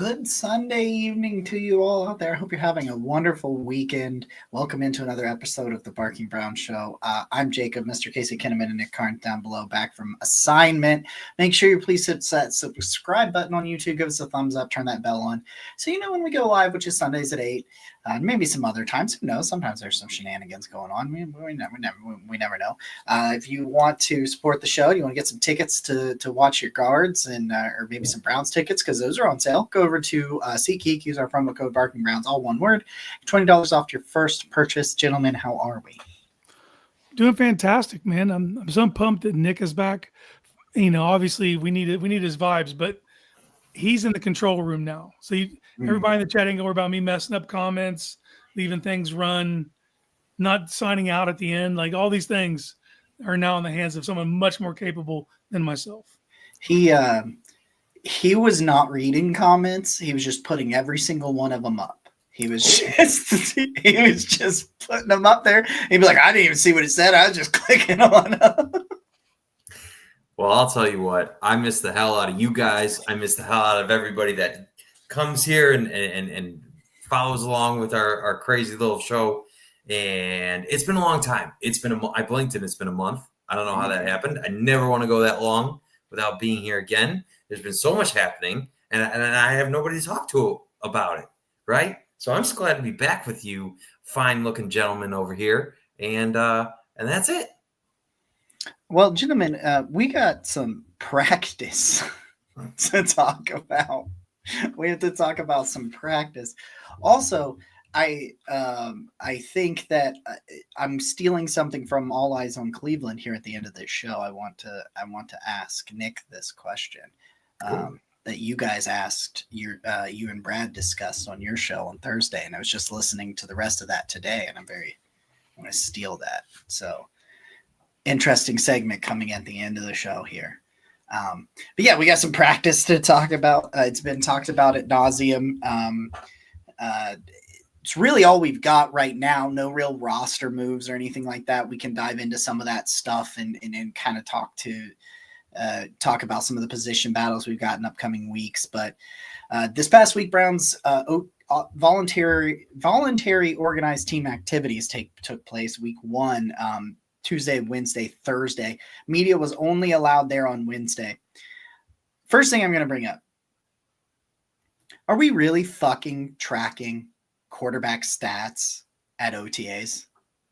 good Sunday evening to you all out there. I hope you're having a wonderful weekend. Welcome into another episode of the Barking Brown Show. I'm Jacob, Mr. Casey Kinnaman, and Nick Carnes down below, back from assignment. Make sure you please hit that subscribe button on YouTube. Give us a thumbs up. Turn that bell on so you know when we go live, which is Sundays at 8. Maybe some other times. Who knows? Sometimes there's some shenanigans going on. We never know. If you want to support the show, you want to get some tickets to watch your Guards and or maybe some Browns tickets because those are on sale. Go over to SeatGeek. Use our promo code Barking Browns, all one word. $20 off your first purchase. Gentlemen, how are we? Doing fantastic, man. I'm so pumped that Nick is back. You know, obviously we need his vibes, but he's in the control room now. So everybody in the chat ain't gonna worry about me messing up comments, leaving things run, not signing out at the end. Like all these things are now in the hands of someone much more capable than myself. He was not reading comments. He was just putting every single one of them up. He was just putting them up there. He'd be like, I didn't even see what it said. I was just clicking on them. Well, I'll tell you what, I miss the hell out of you guys. I miss the hell out of everybody that comes here and follows along with our crazy little show. And it's been a long time. I blinked and it's been a month. I don't know how that happened. I never want to go that long without being here again. There's been so much happening and I have nobody to talk to about it. Right. So I'm just glad to be back with you fine looking gentlemen over here. And that's it. Well, gentlemen, we got some practice to talk about. We have to talk about some practice. Also, I think that I'm stealing something from All Eyes on Cleveland here at the end of this show. I want to ask Nick this question that you guys asked. You and Brad discussed on your show on Thursday, and I was just listening to the rest of that today, and I want to steal that. So. Interesting segment coming at the end of the show here. But yeah, we got some practice to talk about. It's been talked about ad nauseum. It's really all we've got right now. No real roster moves or anything like that. We can dive into some of that stuff and kind of talk about some of the position battles we've got in upcoming weeks. But this past week, Browns voluntary organized team activities took place. Week 1. Tuesday, Wednesday, Thursday. Media was only allowed there on Wednesday. First thing I'm going to bring up. Are we really fucking tracking quarterback stats at OTAs?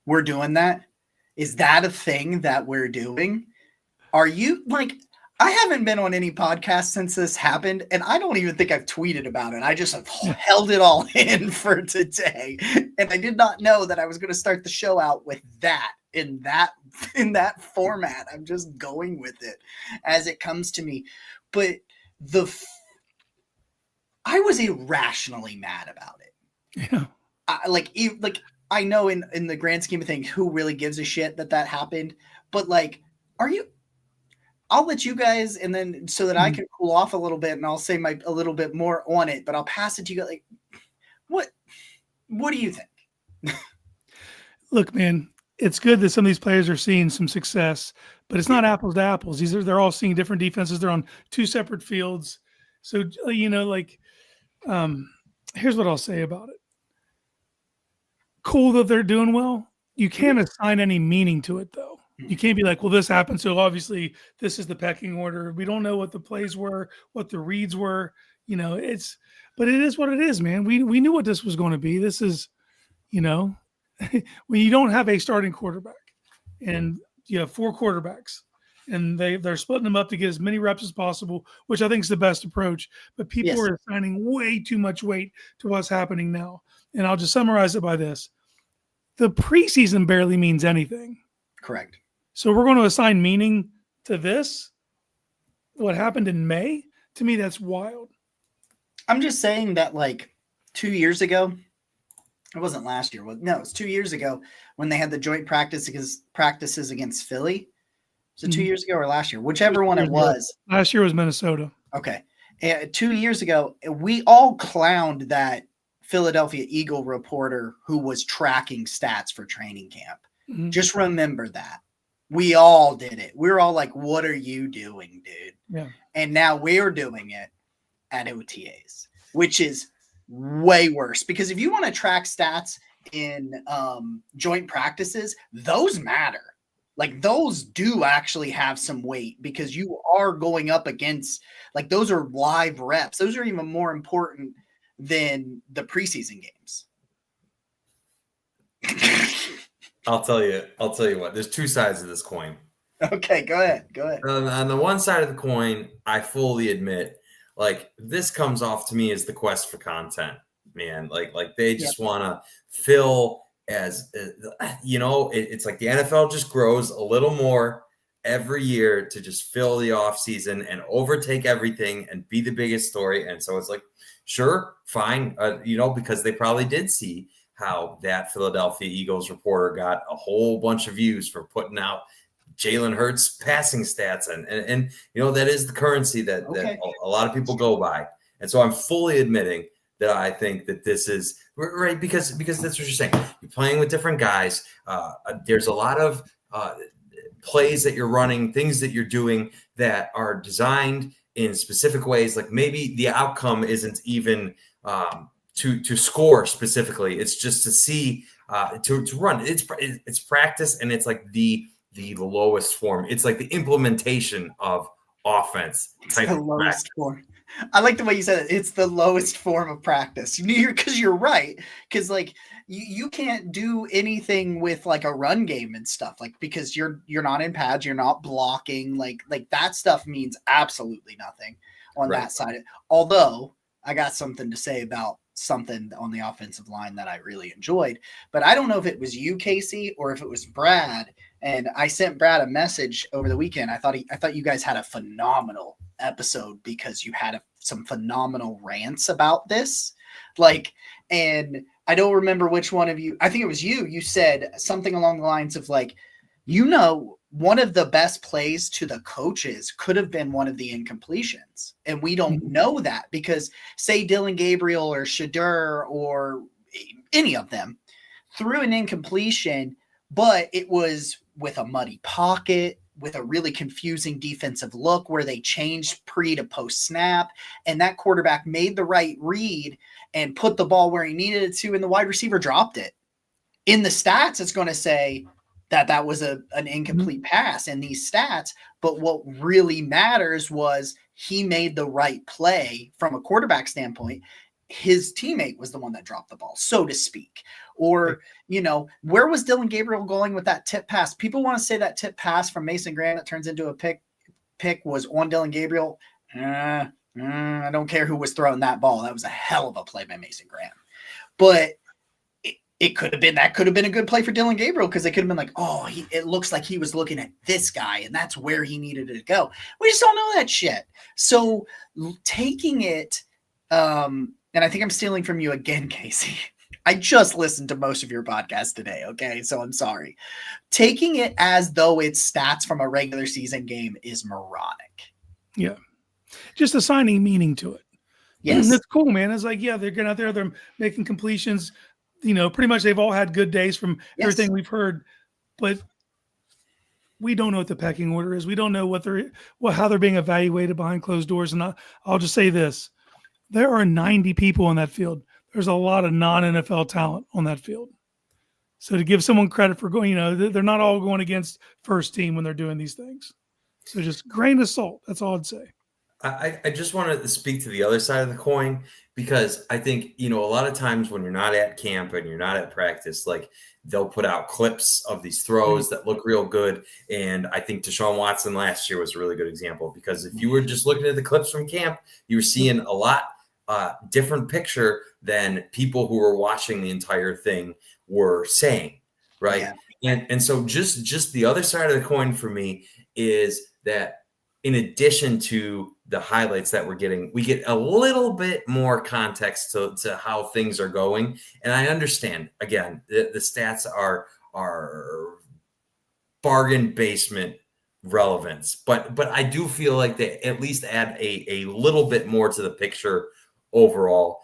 We're doing that? Is that a thing that we're doing? Are you I haven't been on any podcast since this happened, and I don't even think I've tweeted about it. I just have held it all in for today. And I did not know that I was going to start the show out with that. In that format. I'm just going with it as it comes to me. But I was irrationally mad about it. Yeah. I know in the grand scheme of things, who really gives a shit that happened? But I'll let you guys, and then so that I can cool off a little bit, and I'll say a little bit more on it, but I'll pass it to you guys. What do you think? Look, man, it's good that some of these players are seeing some success, but it's not apples to apples. They're all seeing different defenses. They're on 2 separate fields. So, here's what I'll say about it. Cool that they're doing well. You can't assign any meaning to it, though. You can't be like, well, this happened, so obviously this is the pecking order. We don't know what the plays were, what the reads were. But it is what it is, man. We knew what this was going to be. This is, when you don't have a starting quarterback and you have 4 quarterbacks and they're splitting them up to get as many reps as possible, which I think is the best approach. But people are assigning way too much weight to what's happening now. And I'll just summarize it by this. The preseason barely means anything. Correct. So we're going to assign meaning to this. What happened in May? To me, that's wild. I'm just saying that 2 years ago, it wasn't last year. No, it was 2 years ago when they had the joint practices against Philly. Was it 2 years ago or last year? Whichever one it was. Last year was Minnesota. Okay. 2 years ago, we all clowned that Philadelphia Eagle reporter who was tracking stats for training camp. Mm-hmm. Just remember that. We all did it. We were all like, what are you doing, dude? Yeah. And now we're doing it at OTAs. which is way worse. Because if you want to track stats in joint practices, those matter. Like those do actually have some weight because you are going up against, like, those are live reps. Those are even more important than the preseason games. I'll tell you what, there's two sides of this coin. Okay, go ahead. On the one side of the coin, I fully admit, like, this comes off to me as the quest for content, man. Like they just want to fill as, it's like the NFL just grows a little more every year to just fill the off season and overtake everything and be the biggest story. And so it's like, sure, fine, because they probably did see how that Philadelphia Eagles reporter got a whole bunch of views for putting out Jalen Hurts passing stats, and that is the currency that a lot of people go by. And so I'm fully admitting that I think that this is right, because that's what you're saying. You're playing with different guys. There's a lot of plays that you're running, things that you're doing that are designed in specific ways. Like maybe the outcome isn't even to score specifically. It's just to see to run. It's practice, and it's like the lowest form. It's like the implementation of offense type of practice. Form. I like the way you said it. It's the lowest form of practice. Because you're right. Because like you can't do anything with like a run game and stuff, like, because you're not in pads, you're not blocking, like that stuff means absolutely nothing on that side. Although I got something to say about something on the offensive line that I really enjoyed, but I don't know if it was you, Casey, or if it was Brad. And I sent Brad a message over the weekend. I thought you guys had a phenomenal episode because you had some phenomenal rants about this. Like, and I don't remember which one of you, I think it was you. You said something along the lines of like, one of the best plays to the coaches could have been one of the incompletions. And we don't know that because say Dylan Gabriel or Shadur or any of them threw an incompletion, but it was with a muddy pocket, with a really confusing defensive look where they changed pre to post snap, and that quarterback made the right read and put the ball where he needed it to, and the wide receiver dropped it. In the stats, it's going to say that was an incomplete pass in these stats, but what really matters was he made the right play from a quarterback standpoint. His teammate was the one that dropped the ball, so to speak. Or, where was Dylan Gabriel going with that tip pass? People want to say that tip pass from Mason Graham that turns into a pick was on Dylan Gabriel. I don't care who was throwing that ball. That was a hell of a play by Mason Graham. But it could have been a good play for Dylan Gabriel because they could have been like, it looks like he was looking at this guy and that's where he needed to go. We just don't know that shit. So taking it, and I think I'm stealing from you again, Casey. I just listened to most of your podcast today, okay? So I'm sorry. Taking it as though it's stats from a regular season game is moronic. Yeah. Just assigning meaning to it. Yes. That's cool, man. It's like, yeah, they're getting out there, they're making completions. Pretty much they've all had good days from everything we've heard. But we don't know what the pecking order is. We don't know how they're being evaluated behind closed doors. And I'll just say this. There are 90 people on that field. There's a lot of non-NFL talent on that field. So to give someone credit for going, they're not all going against first team when they're doing these things. So just grain of salt. That's all I'd say. I just want to speak to the other side of the coin because I think, a lot of times when you're not at camp and you're not at practice, like they'll put out clips of these throws that look real good. And I think Deshaun Watson last year was a really good example because if you were just looking at the clips from camp, you were seeing a lot different picture than people who were watching the entire thing were saying, right? Yeah. And so just the other side of the coin for me is that in addition to the highlights that we're getting, we get a little bit more context to how things are going. And I understand, again, the stats are bargain basement relevance, but I do feel like they at least add a little bit more to the picture overall,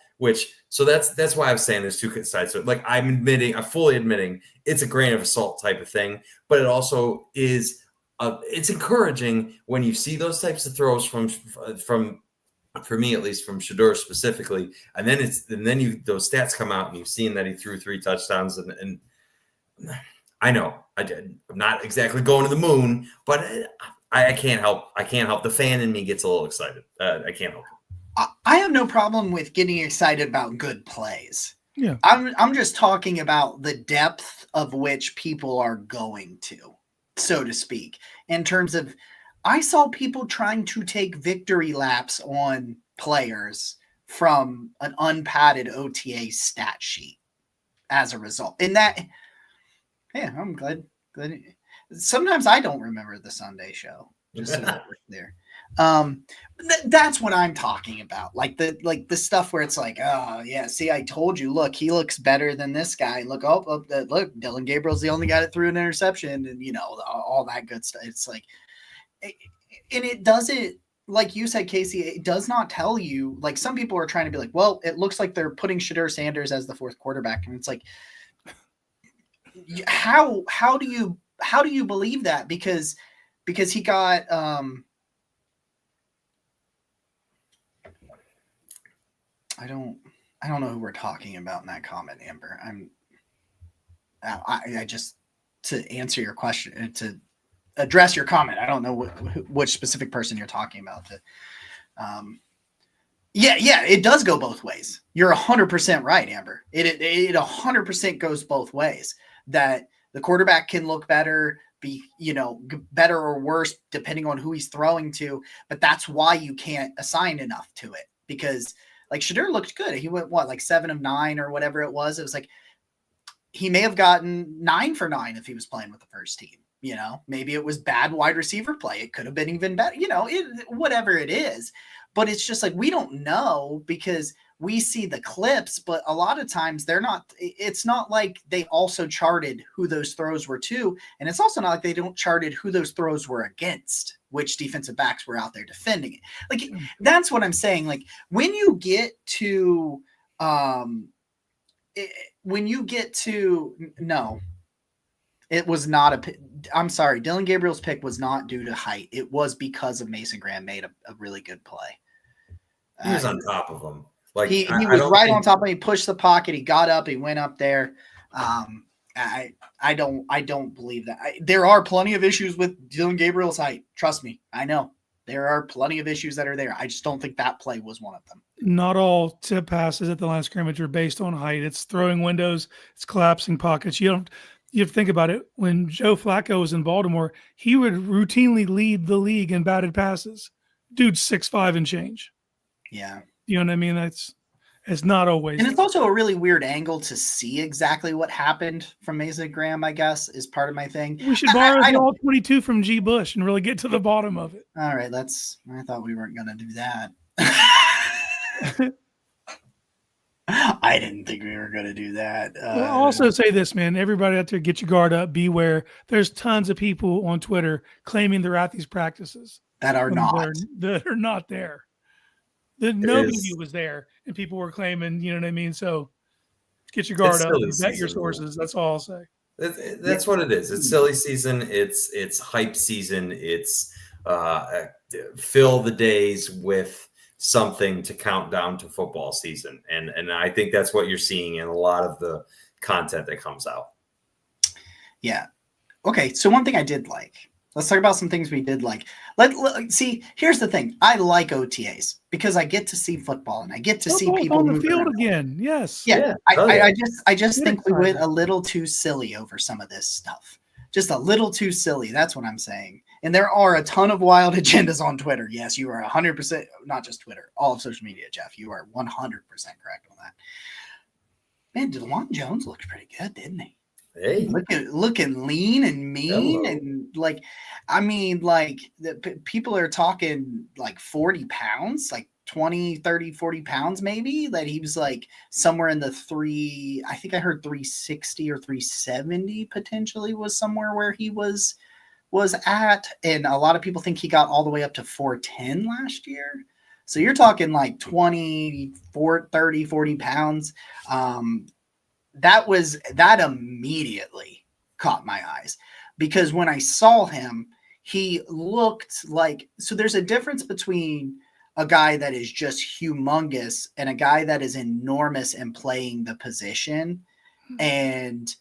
so that's why I was saying there's two sides to it. Like I'm fully admitting it's a grain of salt type of thing, but it also is it's encouraging when you see those types of throws from for me, at least from Shedeur specifically. And then those stats come out and you've seen that he threw 3 touchdowns and I know I'm not exactly going to the moon, but I can't help. The fan in me gets a little excited. I can't help it. I have no problem with getting excited about good plays. Yeah. I'm just talking about the depth of which people are going to, so to speak, in terms of I saw people trying to take victory laps on players from an unpadded OTA stat sheet as a result. And that, yeah, I'm glad. Sometimes I don't remember the Sunday show. Just so that we're there. That's what I'm talking about. Like the stuff where it's like, oh yeah, see, I told you. Look, he looks better than this guy. Look, look, Dylan Gabriel's the only guy that threw an interception, and all that good stuff. It's like, and it doesn't, like you said, Casey, it does not tell you. Like some people are trying to be like, well, it looks like they're putting Shedeur Sanders as the 4th quarterback, and it's like, how do you believe that? Because he got I don't know who we're talking about in that comment, Amber. I just, to answer your question, to address your comment, I don't know which specific person you're talking about. Yeah, it does go both ways. You're 100% right, Amber. It 100% goes both ways. That the quarterback can look better, be better or worse depending on who he's throwing to, but that's why you can't assign enough to it, because like Shedeur looked good. He went like 7 of 9 or whatever it was. It was like he may have gotten 9 for 9 if he was playing with the first team. Maybe it was bad wide receiver play. It could have been even better. Whatever it is. But it's just like we don't know because we see the clips, but a lot of times it's not like they also charted who those throws were to. And it's also not like they don't charted who those throws were against, which defensive backs were out there defending it. Like, that's what I'm saying. Like when you get to, no, it was not I'm sorry. Dylan Gabriel's pick was not due to height. It was because of Mason Graham made a really good play. He was on top of him. Like he was right on top of him. He pushed the pocket. He got up. He went up there. I don't believe that. There are plenty of issues with Dylan Gabriel's height. Trust me. I know there are plenty of issues that are there. I just don't think that play was one of them. Not all tip passes at the line of scrimmage are based on height. It's throwing windows. It's collapsing pockets. You have to think about it. When Joe Flacco was in Baltimore, he would routinely lead the league in batted passes. Dude's 6'5" and change. Yeah. You know what I mean? It's not always. And it's also a really weird angle to see exactly what happened from Mason Graham, I guess, is part of my thing. We should borrow the all 22 from G. Bush and really get to the bottom of it. All right. I thought we weren't going to do that. I didn't think we were going to do that. I'll also say this, man. Everybody out there, get your guard up. Beware. There's tons of people on Twitter claiming they're at these practices that are not. That are not there. Nobody was there, and people were claiming, you know what I mean? So get your guard up. Vet your sources. That's all I'll say. That's what it is. It's silly season. It's hype season. It's fill the days with something to count down to football season. And I think that's what you're seeing in a lot of the content that comes out. Yeah. Okay. So one thing I did like, let's talk about some things we did like. See, here's the thing. I like OTAs because I get to see football and I get to see people on the field again. Yes. Yeah. I just think we went a little too silly over some of this stuff. Just a little too silly. That's what I'm saying. And there are a ton of wild agendas on Twitter. Yes, you are 100%, not just Twitter, all of social media, Jeff. You are 100% correct on that. Man, DeJuan Jones looked pretty good, didn't he? Hey, looking lean and mean. And like, I mean, like people are talking like 40 pounds, like 20, 30, 40 pounds, maybe, that he was like somewhere in the I think I heard 360 or 370 potentially was somewhere where he was at. And a lot of people think he got all the way up to 410 last year. So you're talking like 30, 40 pounds. That immediately caught my eyes because when I saw him, he looked like, so there's a difference between a guy that is just humongous and a guy that is enormous in playing the position. And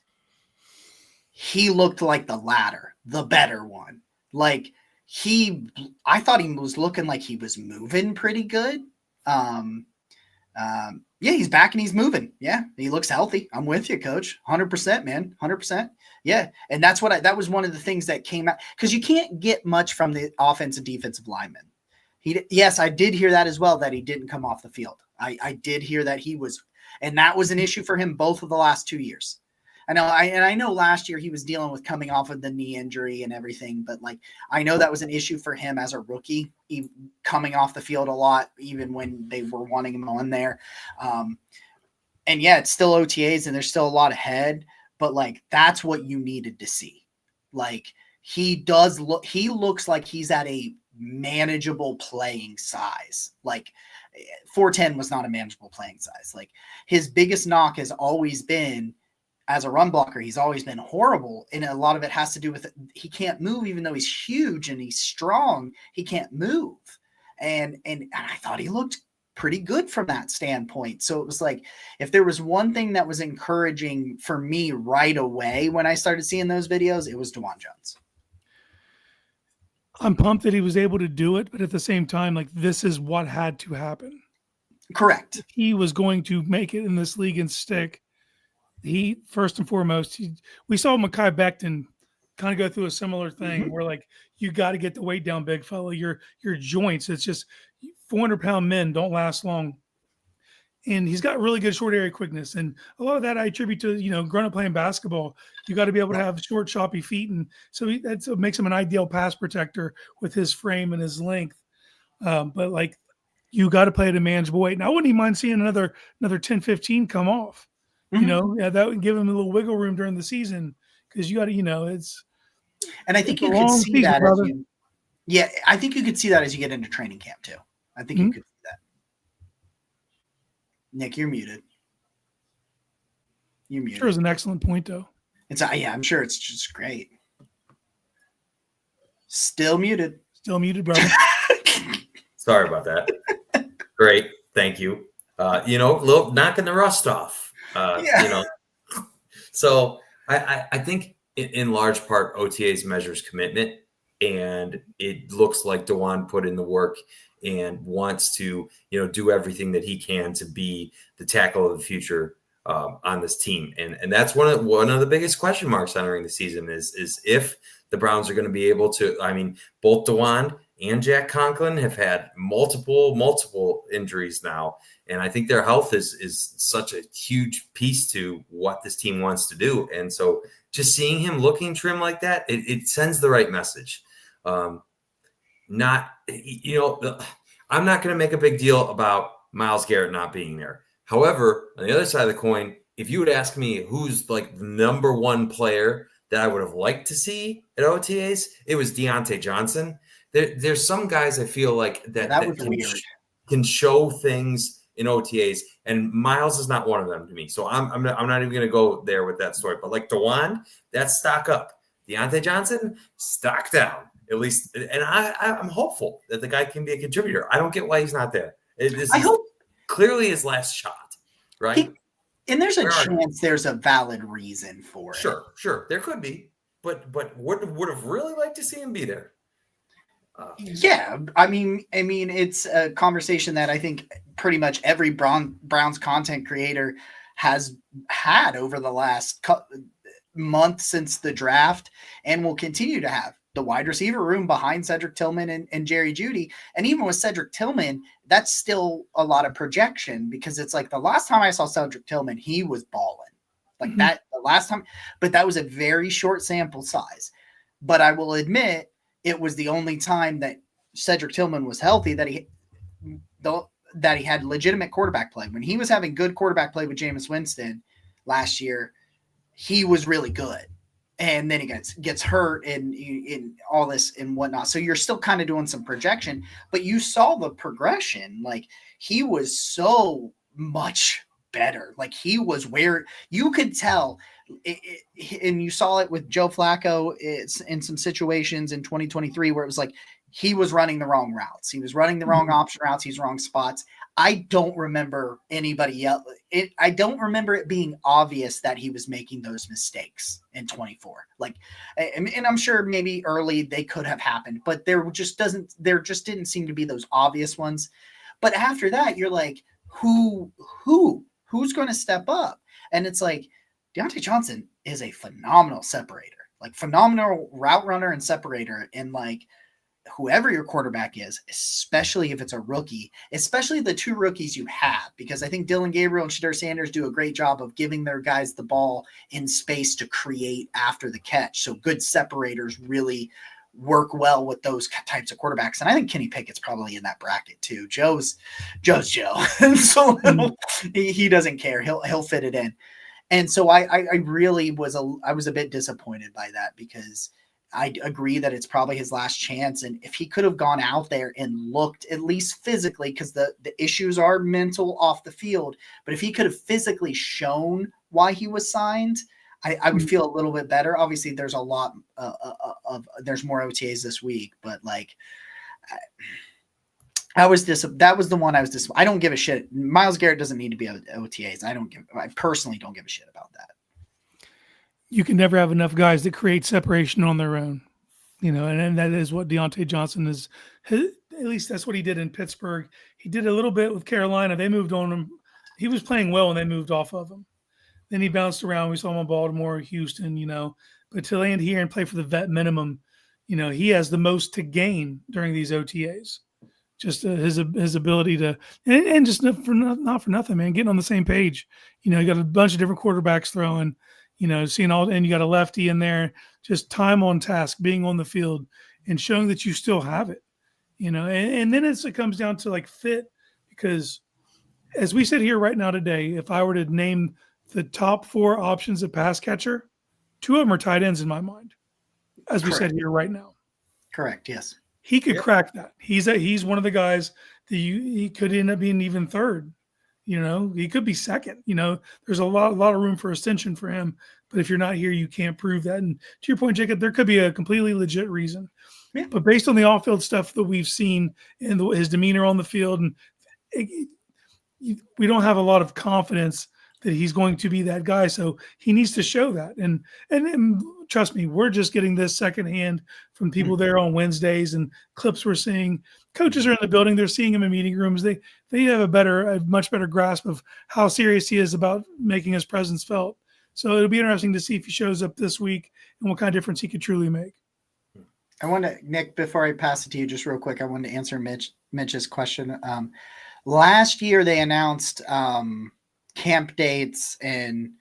he looked like the latter, the better one. Like I thought he was looking like he was moving pretty good. Yeah, he's back and he's moving. Yeah, he looks healthy. I'm with you, coach. 100%, man. 100%. Yeah. And that was one of the things that came out, because you can't get much from the offensive defensive lineman. Yes, I did hear that as well, that he didn't come off the field. I did hear that and that was an issue for him both of the last 2 years. I know last year he was dealing with coming off of the knee injury and everything, but like, I know that was an issue for him as a rookie, coming off the field a lot, even when they were wanting him on there. And yeah, it's still OTAs and there's still a lot ahead, but like, that's what you needed to see. Like, he looks like he's at a manageable playing size. Like 410 was not a manageable playing size. Like, his biggest knock has always been, as a run blocker, he's always been horrible. And a lot of it has to do with he can't move, even though he's huge and he's strong, he can't move. And I thought he looked pretty good from that standpoint. So it was like, if there was one thing that was encouraging for me right away when I started seeing those videos, it was DeJuan Jones. I'm pumped that he was able to do it, but at the same time, like, this is what had to happen. Correct. If he was going to make it in this league and stick, he, first and foremost, we saw Mekhi Becton kind of go through a similar thing where, like, you got to get the weight down, big fella. Your joints, it's just 400-pound men don't last long. And he's got really good short area quickness. And a lot of that I attribute to, growing up playing basketball. You got to be able to have short, choppy feet. And so that's what makes him an ideal pass protector with his frame and his length. But like, you got to play at a manageable weight. And I wouldn't even mind seeing another 10, 15 come off. That would give him a little wiggle room during the season, because you got to, it's. And I think you could see that. I think you could see that as you get into training camp too. I think you could see that. Nick, you're muted. You're muted. Sure is an excellent point, though. I'm sure it's just great. Still muted. Still muted, brother. Sorry about that. Great. Thank you. Little knocking the rust off. So I think in large part OTAs measures commitment, and it looks like DeJuan put in the work and wants to do everything that he can to be the tackle of the future on this team, and that's one of the biggest question marks entering the season is if the Browns are going to be able to. I mean, both DeJuan and Jack Conklin have had multiple injuries now. And I think their health is such a huge piece to what this team wants to do. And so just seeing him looking trim like that, it sends the right message. I'm not going to make a big deal about Myles Garrett not being there. However, on the other side of the coin, if you would ask me who's like the number one player that I would have liked to see at OTAs, it was Deontay Johnson. There's some guys I feel like that can show things in OTAs, and Myles is not one of them to me. So I'm not even going to go there with that story. But like DeJuan, that's stock up. Deontay Johnson, stock down. At least, and I'm hopeful that the guy can be a contributor. I don't get why he's not there. I hope clearly his last shot, right? And there's a chance there's a valid reason for it. Sure, there could be, but would have really liked to see him be there. Yeah, I mean, it's a conversation that I think pretty much every Browns content creator has had over the last month since the draft, and will continue to have. The wide receiver room behind Cedric Tillman and Jerry Jeudy. And even with Cedric Tillman, that's still a lot of projection, because it's like the last time I saw Cedric Tillman, he was balling like that the last time, but that was a very short sample size. But I will admit, it was the only time that Cedric Tillman was healthy that he had legitimate quarterback play. When he was having good quarterback play with Jameis Winston last year, he was really good. And then he gets hurt in all this and whatnot. So you're still kind of doing some projection, but you saw the progression. Like, he was so much better. Like, he was where you could tell and you saw it with Joe Flacco in some situations in 2023 where it was like he was running the wrong routes. He was running the wrong option routes. He's wrong spots. I don't remember anybody else. I don't remember it being obvious that he was making those mistakes in 24. Like, and I'm sure maybe early they could have happened, but there just didn't seem to be those obvious ones. But after that, you're like, who's going to step up? And it's like, Deontay Johnson is a phenomenal separator, like phenomenal route runner and separator. And like, whoever your quarterback is, especially if it's a rookie, especially the two rookies you have, because I think Dylan Gabriel and Shadur Sanders do a great job of giving their guys the ball in space to create after the catch. So good separators really work well with those types of quarterbacks. And I think Kenny Pickett's probably in that bracket too. Joe's Joe. So he doesn't care. He'll fit it in. And so I really was a bit disappointed by that, because I agree that it's probably his last chance. And if he could have gone out there and looked at least physically, because the issues are mental off the field, but if he could have physically shown why he was signed, I would feel a little bit better. Obviously there's a lot there's more OTAs this week, but like that was the one I was disappointed. I don't give a shit. Myles Garrett doesn't need to be OTAs. I personally don't give a shit about that. You can never have enough guys that create separation on their own, and that is what Deontay Johnson is. At least that's what he did in Pittsburgh. He did a little bit with Carolina. They moved on him. He was playing well and they moved off of him. Then he bounced around. We saw him in Baltimore, Houston, but to land here and play for the vet minimum, he has the most to gain during these OTAs. Just his ability to, and just not for nothing, man, getting on the same page. You got a bunch of different quarterbacks throwing, seeing all, and you got a lefty in there, just time on task, being on the field and showing that you still have it, and then it comes down to like fit, because as we sit here right now today, if I were to name the top 4 options at pass catcher, 2 of them are tight ends in my mind, as we said here right now. Correct. Yes. He could crack that. He's one of the guys that he could end up being even third. He could be second. There's a lot of room for ascension for him. But if you're not here, you can't prove that. And to your point, Jacob, there could be a completely legit reason. Yeah. But based on the off-field stuff that we've seen and his demeanor on the field, and we don't have a lot of confidence that he's going to be that guy. So he needs to show that. And trust me, we're just getting this secondhand from people there on Wednesdays and clips we're seeing. Coaches are in the building. They're seeing him in meeting rooms. They have a much better grasp of how serious he is about making his presence felt. So it'll be interesting to see if he shows up this week and what kind of difference he could truly make. I want to, Nick, before I pass it to you, just real quick, I wanted to answer Mitch's question. Last year they announced camp dates and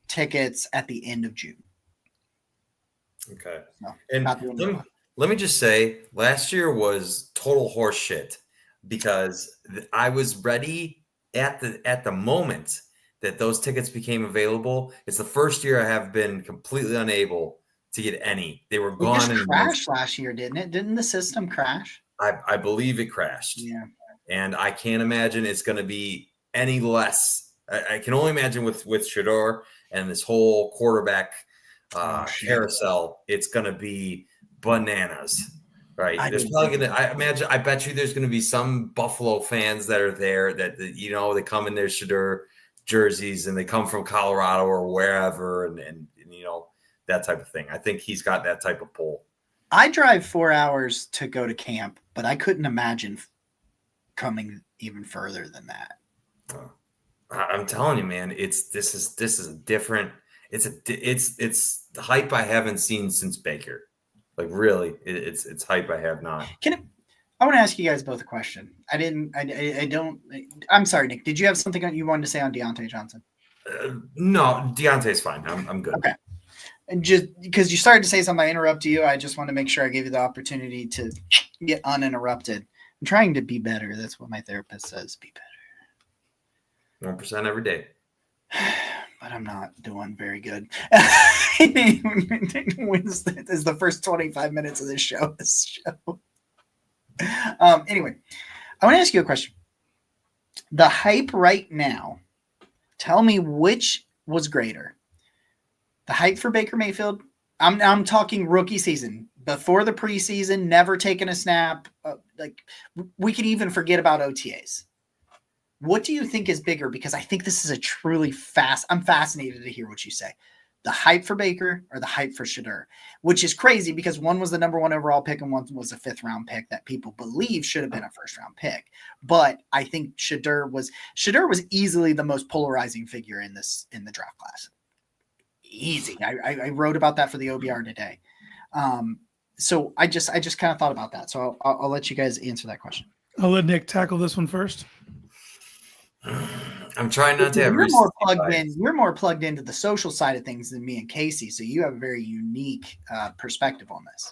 tickets at the end of June. Okay. So, and let me just say, last year was total horse shit, because I was ready at the moment that those tickets became available. It's the first year I have been completely unable to get any. They were gone. It crashed last year, didn't it? Didn't the system crash? I believe it crashed. Yeah. And I can't imagine it's going to be any less. I can only imagine with Shadur and this whole quarterback carousel, it's going to be bananas, right? There's probably going to, I bet you there's going to be some Buffalo fans that are there that they come in their Shadur jerseys and they come from Colorado or wherever and that type of thing. I think he's got that type of pull. I drive 4 hours to go to camp, but I couldn't imagine coming even further than that. I'm telling you, man, this is a different. It's the hype I haven't seen since Baker. Like really, it's hype I have not. I want to ask you guys both a question. I'm sorry, Nick. Did you have something you wanted to say on Deontay Johnson? No, Deontay's fine. I'm good. Okay. And just because you started to say something, I interrupted you. I just want to make sure I gave you the opportunity to get uninterrupted. I'm trying to be better. That's what my therapist says. Be better. 1% every day. But I'm not doing very good. Wednesday is the first 25 minutes of this show. Anyway, I want to ask you a question. The hype right now, tell me which was greater. The hype for Baker Mayfield, I'm talking rookie season, before the preseason, never taken a snap. We can even forget about OTAs. What do you think is bigger? Because I think this is a truly I'm fascinated to hear what you say. The hype for Baker or the hype for Shedeur, which is crazy because one was the number 1 overall pick and one was a 5th round pick that people believe should have been a 1st round pick. But I think Shedeur was easily the most polarizing figure in the draft class. Easy. I wrote about that for the OBR today. So I just kind of thought about that. So I'll let you guys answer that question. I'll let Nick tackle this one first. I'm trying not to have You're more plugged into the social side of things than me and Casey, so you have a very unique perspective on this.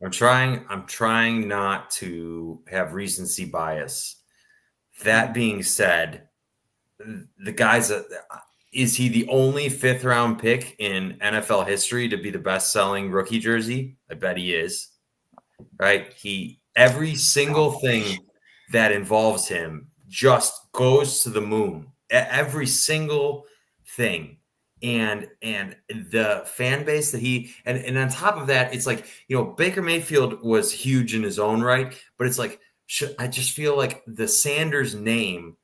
I'm trying not to have recency bias. That being said, the guys is he the only 5th round pick in NFL history to be the best selling rookie jersey? I bet he is. Right? Every single thing that involves him just goes to the moon. Every single thing. And the fan base that and on top of that, it's like, Baker Mayfield was huge in his own right, but it's like, I just feel like the Sanders name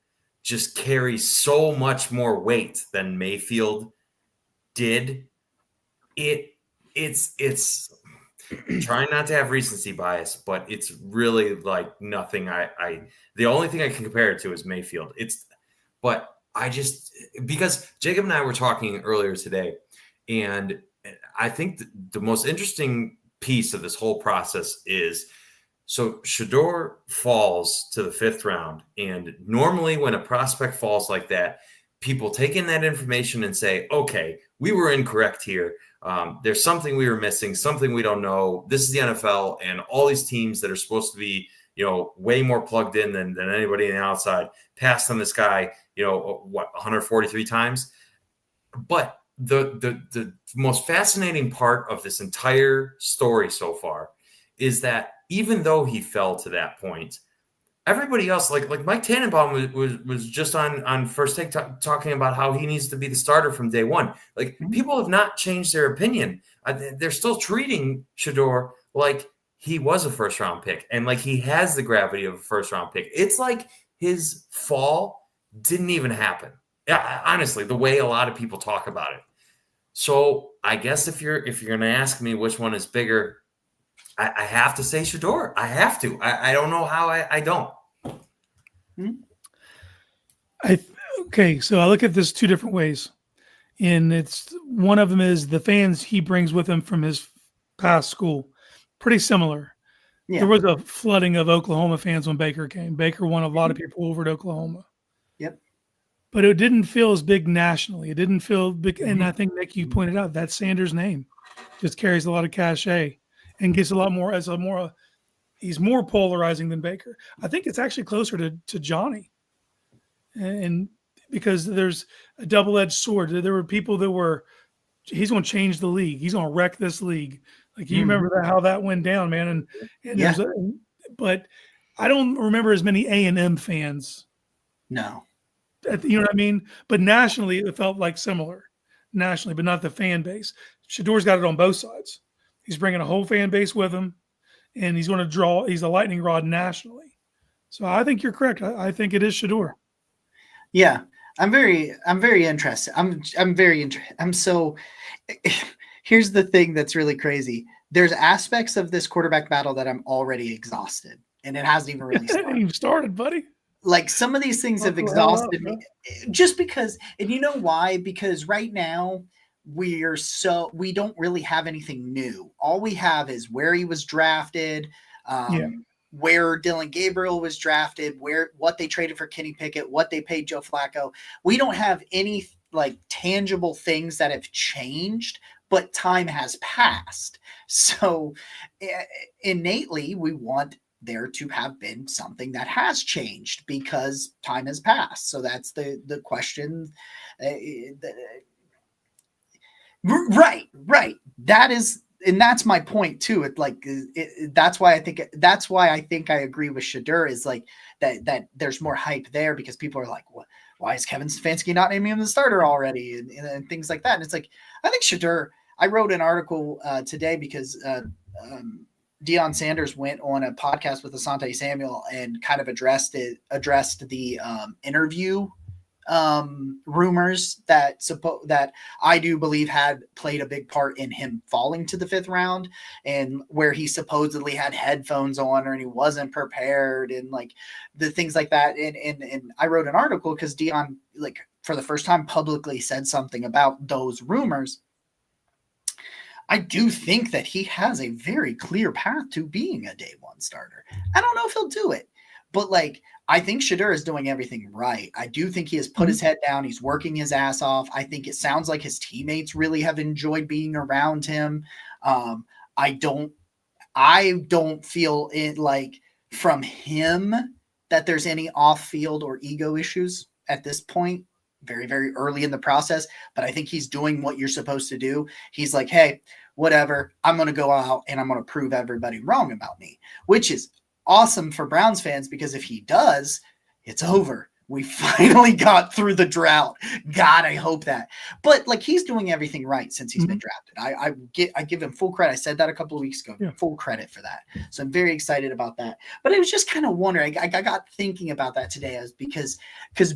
just carries so much more weight than Mayfield did. It's trying not to have recency bias, but it's really like nothing. The only thing I can compare it to is Mayfield. Because Jacob and I were talking earlier today, and I think the most interesting piece of this whole process is, so Shedeur falls to the 5th round. And normally when a prospect falls like that, people take in that information and say, okay, we were incorrect here. There's something we were missing, something we don't know. This is the NFL, and all these teams that are supposed to be, way more plugged in than anybody on the outside passed on this guy, 143 times. But the most fascinating part of this entire story so far is that even though he fell to that point, everybody else, like Mike Tannenbaum was just on First Take talking about how he needs to be the starter from day one. Like, people have not changed their opinion. They're still treating Shedeur like he was a 1st round pick and like he has the gravity of a 1st round pick. It's like his fall didn't even happen. Yeah, honestly, the way a lot of people talk about it. So I guess if you're going to ask me which one is bigger, I have to say Shedeur. I have to. I don't know how I don't. Okay, so I look at this 2 different ways. And it's one of them is the fans he brings with him from his past school. Pretty similar. Yeah. There was a flooding of Oklahoma fans when Baker came. Baker won a lot of people over at Oklahoma. Yep. But it didn't feel as big nationally. It didn't feel big. And I think, Nick, you pointed out that Sanders' name just carries a lot of cachet and gets a lot more he's more polarizing than Baker. I think it's actually closer to Johnny. And because there's a double-edged sword. There were people that he's going to change the league. He's going to wreck this league. Like, you remember how that went down, man. And but I don't remember as many A&M fans. No. You know what I mean? But nationally, it felt like similar. Nationally, but not the fan base. Shedeur's got it on both sides. He's bringing a whole fan base with him, and he's going to he's a lightning rod nationally. So I think you're correct. I think it is Shedeur. Yeah. I'm very interested. I'm very interested. Here's the thing that's really crazy. There's aspects of this quarterback battle that I'm already exhausted, and it hasn't even really started. You've started, buddy. Like, some of these things have exhausted me just because, and you know why? Because right now we don't really have anything new. All we have is where he was drafted, where Dylan Gabriel was drafted, what they traded for Kenny Pickett, what they paid Joe Flacco. We don't have any like tangible things that have changed, but time has passed. So innately we want there to have been something that has changed because time has passed. So that's the question. Right. That is, and that's my point too. That's why I think I agree with Shedeur is like that there's more hype there because people are like, what? Why is Kevin Stefanski not naming him the starter already? And things like that. And it's like, I think Shedeur, I wrote an article today because Deion Sanders went on a podcast with Asante Samuel and kind of addressed the interview rumors that I do believe had played a big part in him falling to the 5th round, and where he supposedly had headphones on and he wasn't prepared and like the things like that. And I wrote an article because Deion, like, for the first time publicly said something about those rumors. I do think that he has a very clear path to being a day one starter. I don't know if he'll do it, but like, I think Shedeur is doing everything right. I do think he has put his head down. He's working his ass off. I think it sounds like his teammates really have enjoyed being around him. I don't feel it like from him that there's any off field or ego issues at this point. Very, very early in the process, but I think he's doing what you're supposed to do. He's like, hey, whatever, I'm going to go out and I'm going to prove everybody wrong about me, which is awesome for Browns fans, because if he does, it's over. We finally got through the drought. God, I hope that. But like, he's doing everything right since he's been drafted. I give him full credit. I said that a couple of weeks ago. Yeah. Full credit for that. So I'm very excited about that. But I was just kind of wondering. I got thinking about that today, because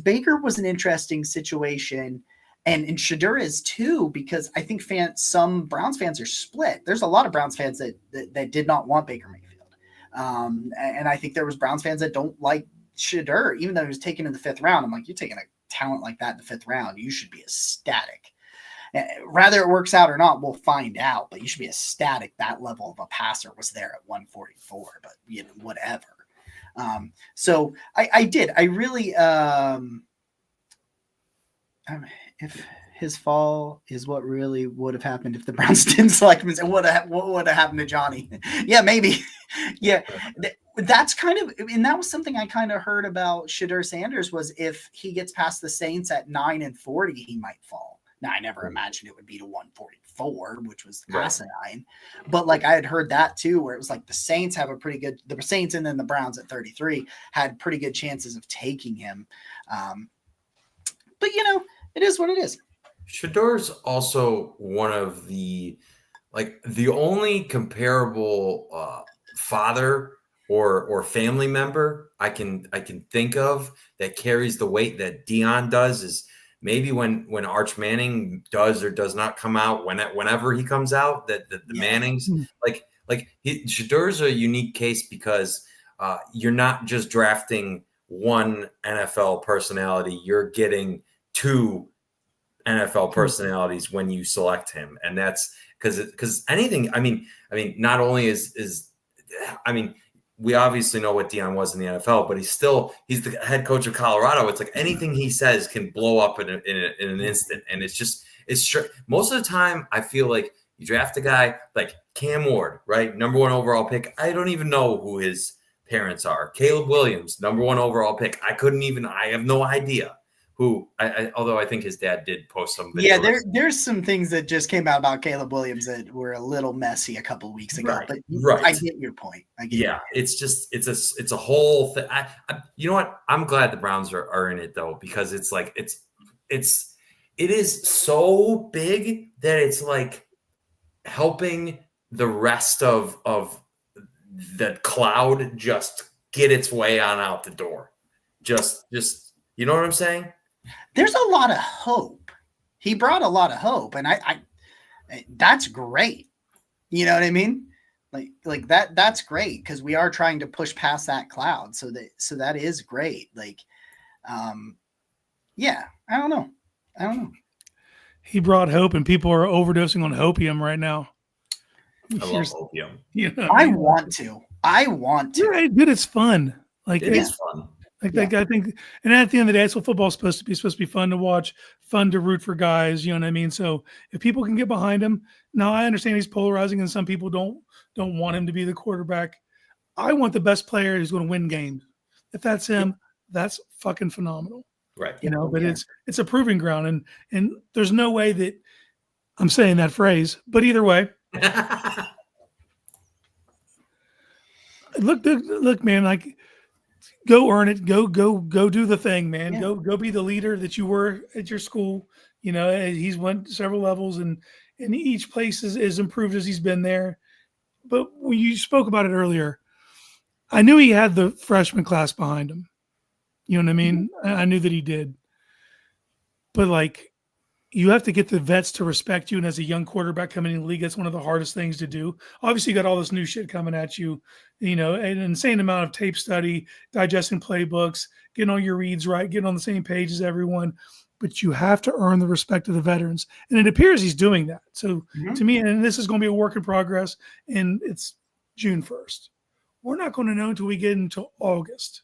Baker was an interesting situation, and Shedeur is too, because I think some Browns fans are split. There's a lot of Browns fans that did not want Baker Mayfield. And I think there was Browns fans that don't like Shedeur, even though he was taken in the 5th round. I'm like, you're taking a talent like that in the 5th round, you should be ecstatic. Rather it works out or not, we'll find out, but you should be ecstatic that level of a passer was there at 144, but whatever. So I really, if his fall is what really would have happened if the Browns didn't select him, what would have happened to Johnny? Yeah, maybe. Yeah. That's kind of, and that was something I kind of heard about Shedeur Sanders, was if he gets past the Saints at 9-40, he might fall. Now, I never imagined it would be to 144, which was asinine. But like, I had heard that too, where it was like the Saints and then the Browns at 33 had pretty good chances of taking him. But it is what it is. Shedeur's also one of the only comparable father or family member I can think of that carries the weight that Deion does, is maybe when Arch Manning does or does not come out, whenever he comes out, that the Mannings, Shedeur's a unique case, because you're not just drafting one NFL personality, you're getting two NFL personalities when you select him. And that's because anything, I mean, not only is we obviously know what Deion was in the NFL, but he's the head coach of Colorado. It's like anything he says can blow up in an instant. And it's most of the time, I feel like you draft a guy like Cam Ward, right? Number 1 overall pick. I don't even know who his parents are. Caleb Williams, number 1 overall pick. I have no idea who, although I think his dad did post some videos. Yeah, there's some things that just came out about Caleb Williams that were a little messy a couple of weeks ago. But I get your point. It's a whole thing. You know what? I'm glad the Browns are in it though, because it's like it is so big that it's like helping the rest of the cloud just get its way on out the door. Just you know what I'm saying? There's a lot of hope. He brought a lot of hope, and I that's great. You know what I mean? Like that's great, because we are trying to push past that cloud. So that is great. Like, yeah, I don't know. He brought hope, and people are overdosing on opium right now. I love opium. I want to. Yeah, dude, it's fun. Like, it is fun. I think, and at the end of the day, that's what football's supposed to be. It's supposed to be fun to watch, fun to root for guys. You know what I mean? So if people can get behind him, now I understand he's polarizing, and some people don't want him to be the quarterback. I want the best player who's going to win games. If that's him, that's fucking phenomenal. Right. But it's a proving ground, and there's no way that I'm saying that phrase, but either way. Look, man, like, go earn it. Go do the thing, man. Yeah. Go be the leader that you were at your school. He's went several levels, and each place is improved as he's been there. but when you spoke about it earlier, I knew he had the freshman class behind him. You know what I mean? I knew that he did. But like, you have to get the vets to respect you. And as a young quarterback coming in the league, that's one of the hardest things to do. Obviously, you got all this new shit coming at you, an insane amount of tape study, digesting playbooks, getting all your reads right, getting on the same page as everyone. But you have to earn the respect of the veterans. And it appears he's doing that. So to me, and this is going to be a work in progress, and it's June 1st. We're not going to know until we get into August.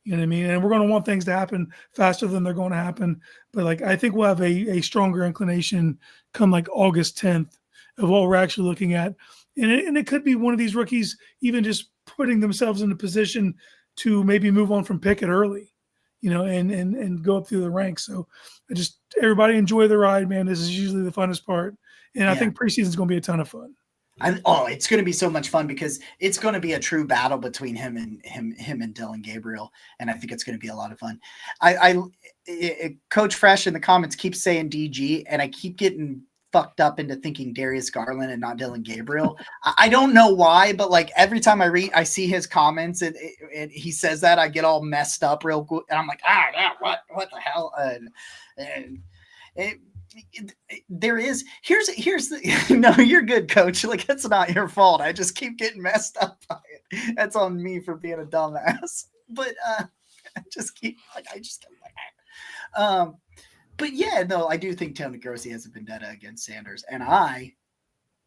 You know what I mean? And we're going to want things to happen faster than they're going to happen. But like, I think we'll have a stronger inclination come like August 10th of what we're actually looking at. And it could be one of these rookies even just putting themselves in a position to maybe move on from Pickett early, and go up through the ranks. So everybody enjoy the ride, man. This is usually the funnest part. And I think preseason is going to be a ton of fun. It's going to be so much fun because it's going to be a true battle between him and Dillon Gabriel, and I think it's going to be a lot of fun. Coach Fresh in the comments keeps saying DG, and I keep getting fucked up into thinking Darius Garland and not Dillon Gabriel. I don't know why, but like every time I see his comments and he says that, I get all messed up real good, and I'm like, what the hell? Here's the no, you're good, coach. Like, it's not your fault. I just keep getting messed up by it. That's on me for being a dumbass. But but yeah, no, I do think Tony Grossi has a vendetta against Sanders, and I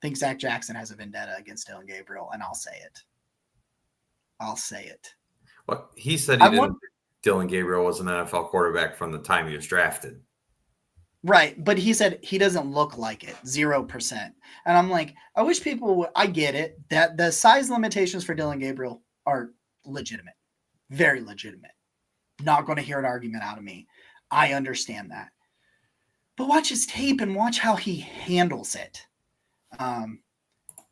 think Zach Jackson has a vendetta against Dillon Gabriel, and I'll say it. Well, he said Dillon Gabriel was an NFL quarterback from the time he was drafted. Right, but he said he doesn't look like it, 0%. And I'm like, I wish people would. I get it that the size limitations for Dillon Gabriel are legitimate, very legitimate. Not going to hear an argument out of me. I understand that. But watch his tape and watch how he handles it.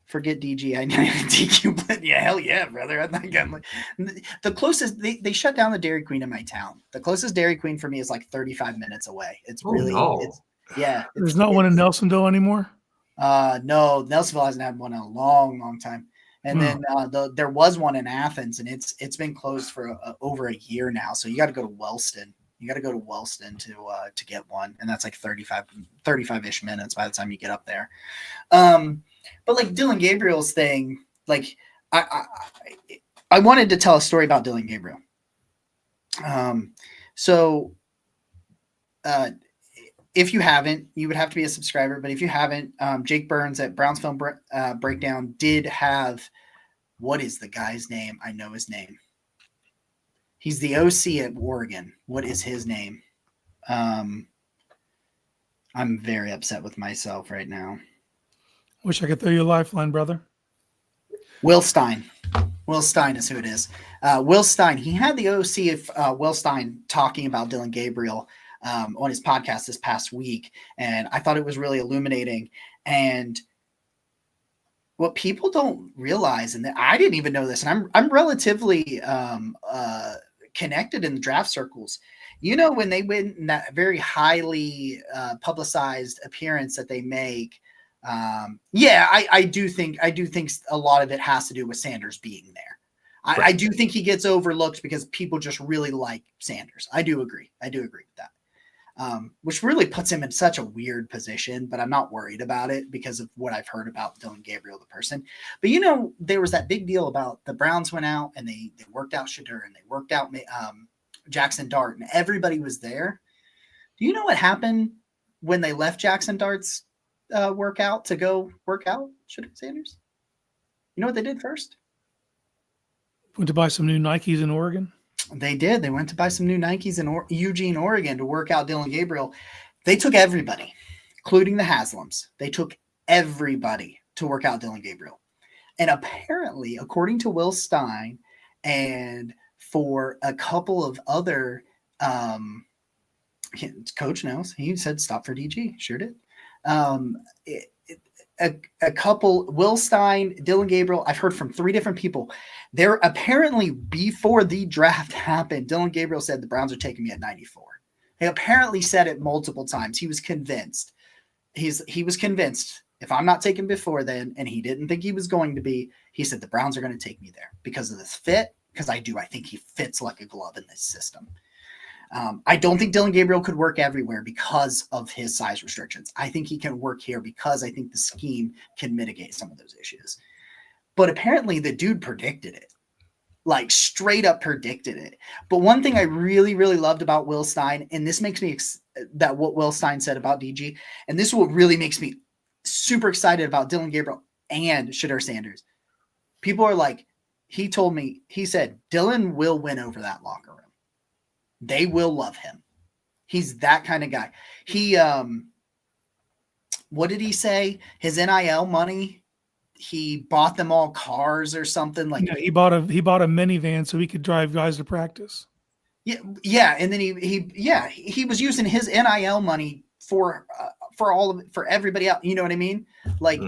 Forget DG. I know DQ, but yeah, hell yeah, brother. I'm like, the closest they shut down the Dairy Queen in my town. The closest Dairy Queen for me is like 35 minutes away. It's There's not one in Nelsonville anymore. No, Nelsonville hasn't had one in a long, long time. And then there was one in Athens, and it's been closed for over a year now. So you got to go to Wellston. You got to go to Wellston to get one, and that's like 35-ish minutes by the time you get up there. But like Dillon Gabriel's thing, like I wanted to tell a story about Dillon Gabriel. If you haven't, you would have to be a subscriber. But if you haven't, Jake Burns at Browns Film Breakdown did have, what is the guy's name? I know his name. He's the OC at Oregon. What is his name? I'm very upset with myself right now. Wish I could throw you a lifeline, brother. Will Stein. Will Stein is who it is. Will Stein. He had the OC of Will Stein talking about Dillon Gabriel on his podcast this past week, and I thought it was really illuminating. And what people don't realize, and I didn't even know this, and I'm relatively connected in the draft circles. When they win in that very highly publicized appearance that they make. I do think a lot of it has to do with Sanders being there. I do think he gets overlooked because people just really like Sanders. I do agree with that. Which really puts him in such a weird position, but I'm not worried about it because of what I've heard about Dillon Gabriel, the person. But there was that big deal about the Browns went out and they worked out Shadur and they worked out Jackson Dart, and everybody was there. Do you know what happened when they left Jackson Dart's workout to go work out Shadur Sanders? You know what they did first? Went to buy some new Nikes in Oregon. They did. They went to buy some new Nikes in Eugene, Oregon to work out Dillon Gabriel. They took everybody, including the Haslams. They took everybody to work out Dillon Gabriel. And apparently, according to Will Stein and for a couple of other coach knows, he said stop for DG. Sure did. A couple, Will Stein, Dillon Gabriel, I've heard from 3 different people. There apparently, before the draft happened, Dillon Gabriel said the Browns are taking me at 94. He apparently said it multiple times. He was convinced. He was convinced If I'm not taken before then, and he didn't think he was going to be, he said the Browns are going to take me there because of this fit, because I think he fits like a glove in this system. I don't think Dylan Gabriel could work everywhere because of his size restrictions. I think he can work here because I think the scheme can mitigate some of those issues. But apparently the dude predicted it, like straight up predicted it. But one thing I really, really loved about Will Stein, and this makes me that what Will Stein said about DG, and this is what really makes me super excited about Dylan Gabriel and Shedeur Sanders. People are like, he said, Dylan will win over that locker room. They will love him. He's that kind of guy. He, what did he say? His NIL money, he bought them all cars or something like. Yeah, he bought a minivan so he could drive guys to practice. Yeah, and then he was using his NIL money for everybody else. You know what I mean? Like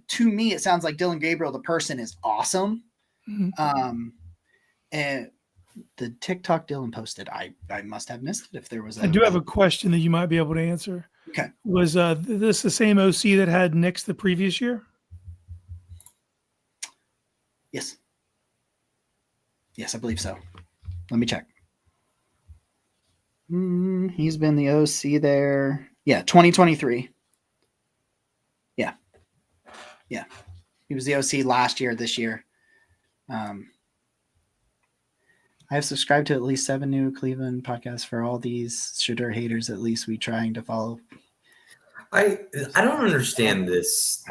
to me, it sounds like Dylan Gabriel, the person, is awesome. Mm-hmm. And the TikTok Dylan posted, I must have missed it if there was. I do have a question that you might be able to answer. Okay. Was this the same OC that had Nix the previous year? Yes. Yes, I believe so. Let me check. He's been the OC there. Yeah, 2023. Yeah. Yeah. He was the OC last year, this year. I have subscribed to at least 7 new Cleveland podcasts for all these Shedeur haters. At least we trying to follow. I don't understand this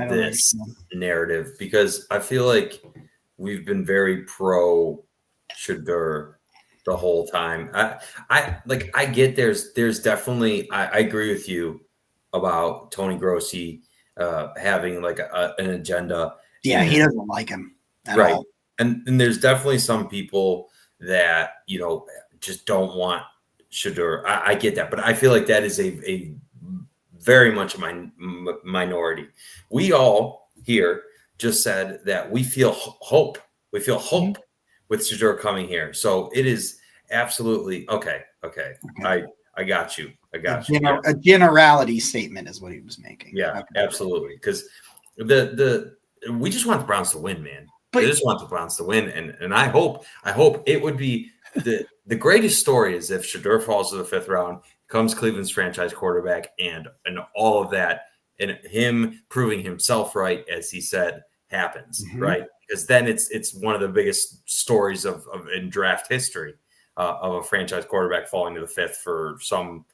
narrative because I feel like we've been very pro Shedeur the whole time. I get there's definitely I agree with you about Tony Grossi having like an agenda. Yeah, he doesn't like him at right. all. And there's definitely some people that, just don't want Shedeur. I get that, but I feel like that is a very much a minority. We all here just said that we feel hope. We feel hope with Shedeur coming here. So it is absolutely okay. I got you. A generality statement is what he was making. Yeah, okay. Absolutely. Because we just want the Browns to win, man. They just want the Browns to win, and I hope it would be the greatest story is if Shedeur falls to the 5th round, comes Cleveland's franchise quarterback, and all of that, and him proving himself right, as he said, happens, right? Because then it's one of the biggest stories of in draft history of a franchise quarterback falling to the 5th for some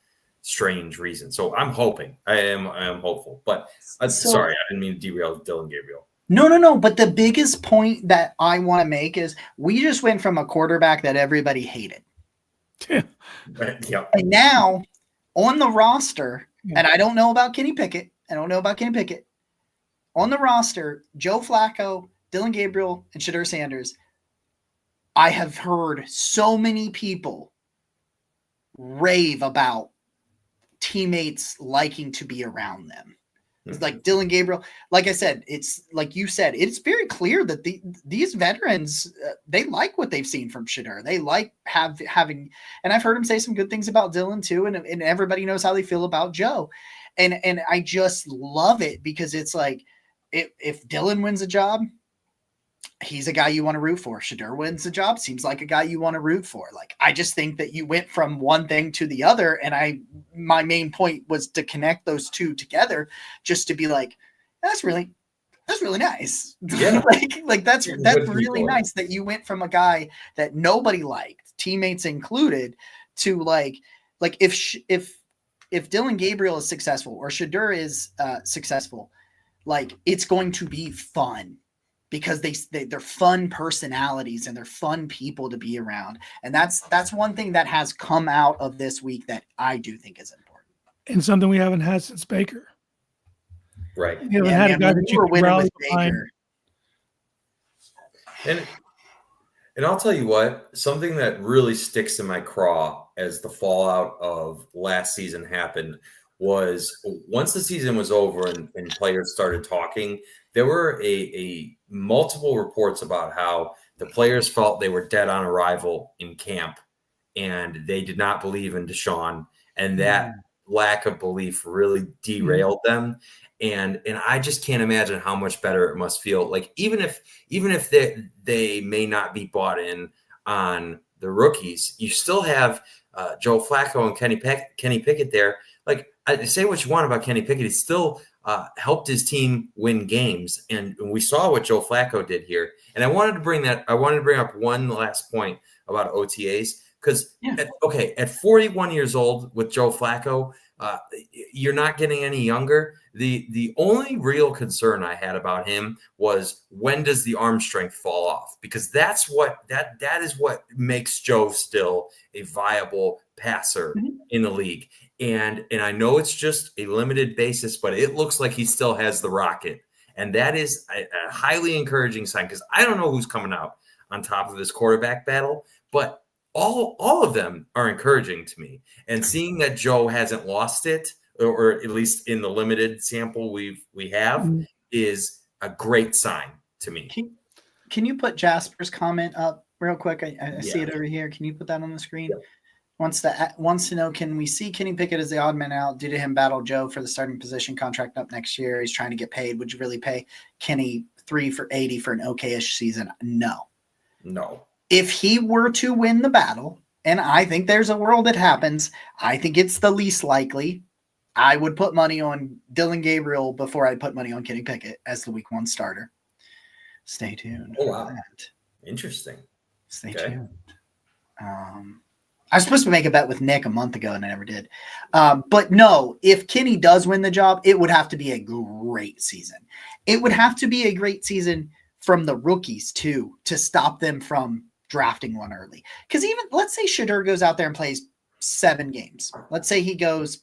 strange reason. So I'm hoping. I am hopeful. But sorry, I didn't mean to derail Dylan Gabriel. No. But the biggest point that I want to make is we just went from a quarterback that everybody hated. Yep. And now on the roster, and I don't know about Kenny Pickett. On the roster, Joe Flacco, Dylan Gabriel, and Shedeur Sanders. I have heard so many people rave about teammates liking to be around them. It's like Dylan Gabriel, like I said, it's like you said, it's very clear that these veterans, they like what they've seen from Shedeur. They like having, and I've heard him say some good things about Dylan too. And everybody knows how they feel about Joe. And I just love it because it's like, if Dylan wins a job, he's a guy you want to root for. Shedeur wins the job, seems like a guy you want to root for. Like, I just think that you went from one thing to the other. And my main point was to connect those two together just to be like, that's really nice. Yeah. like that's really nice that you went from a guy that nobody liked, teammates included, to like if Dylan Gabriel is successful or Shedeur is successful, like it's going to be fun. Because they're fun personalities and they're fun people to be around. And that's one thing that has come out of this week that I do think is important. And something we haven't had since Baker. Right. You haven't had a guy that you can rally behind. And I'll tell you what, something that really sticks in my craw as the fallout of last season happened was once the season was over and players started talking, there were a multiple reports about how the players felt they were dead on arrival in camp and they did not believe in Deshaun. And that lack of belief really derailed them. And I just can't imagine how much better it must feel. Like even if they may not be bought in on the rookies, you still have Joe Flacco and Kenny Pickett there. Like, I say what you want about Kenny Pickett, he still helped his team win games, and we saw what Joe Flacco did here. And I wanted to bring up one last point about OTAs because at 41 years old with Joe Flacco, you're not getting any younger. The only real concern I had about him was, when does the arm strength fall off? Because that is what makes Joe still a viable passer in the league. And I know it's just a limited basis, but it looks like he still has the rocket. And that is a highly encouraging sign, because I don't know who's coming out on top of this quarterback battle, but all of them are encouraging to me. And seeing that Joe hasn't lost it, or at least in the limited sample we have, is a great sign to me. Can you put Jasper's comment up real quick? I see it over here. Can you put that on the screen? Yeah. Wants to know, can we see Kenny Pickett as the odd man out due to him battle Joe for the starting position contract up next year? He's trying to get paid. Would you really pay Kenny $3 for $80 for an okay-ish season? No. If he were to win the battle, and I think there's a world it happens, I think it's the least likely, I would put money on Dylan Gabriel before I put money on Kenny Pickett as the week 1 starter. Stay tuned. Oh, wow. Interesting. Stay tuned. I was supposed to make a bet with Nick a month ago, and I never did. But no, if Kenny does win the job, it would have to be a great season. It would have to be a great season from the rookies, too, to stop them from drafting one early. Because even, let's say Shedeur goes out there and plays 7 games. Let's say he goes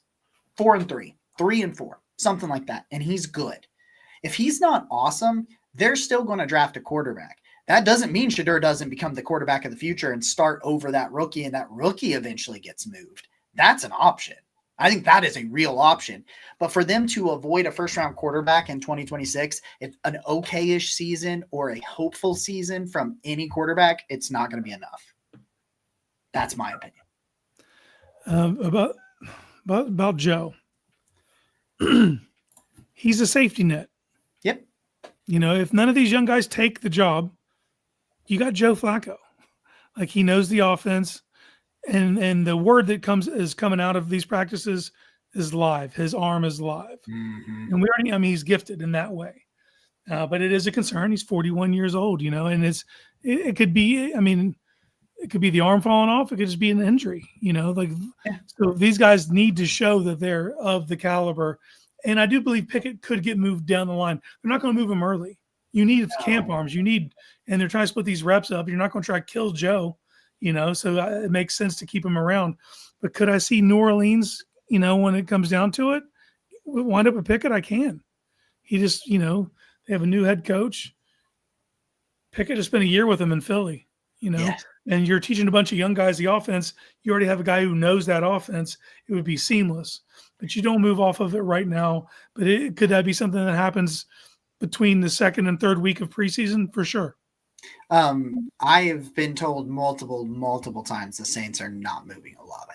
4-3, 3-4, something like that, and he's good. If he's not awesome, they're still going to draft a quarterback. That doesn't mean Shedeur doesn't become the quarterback of the future and start over that rookie, and that rookie eventually gets moved. That's an option. I think that is a real option. But for them to avoid a first-round quarterback in 2026, if an okay-ish season or a hopeful season from any quarterback, it's not going to be enough. That's my opinion. About Joe. He's a safety net. Yep. You know, if none of these young guys take the job, you got Joe Flacco. Like, he knows the offense, and the word that is coming out of these practices is live. His arm is live. And we already, I mean, he's gifted in that way. But it is a concern. He's 41 years old, you know, and it could be, I mean, it could be the arm falling off. It could just be an injury, you know, like, so these guys need to show that they're of the caliber. And I do believe Pickett could get moved down the line. They're not going to move him early. You need camp arms. And they're trying to split these reps up. You're not going to try to kill Joe, you know, so it makes sense to keep him around. But could I see New Orleans, you know, when it comes down to it, wind up with Pickett? I can. He just, you know, they have a new head coach. Pickett has spent a year with him in Philly, you know, and you're teaching a bunch of young guys the offense. You already have a guy who knows that offense. It would be seamless. But you don't move off of it right now. But could that be something that happens between the second and third week of preseason? For sure. I have been told multiple times the Saints are not moving Olave.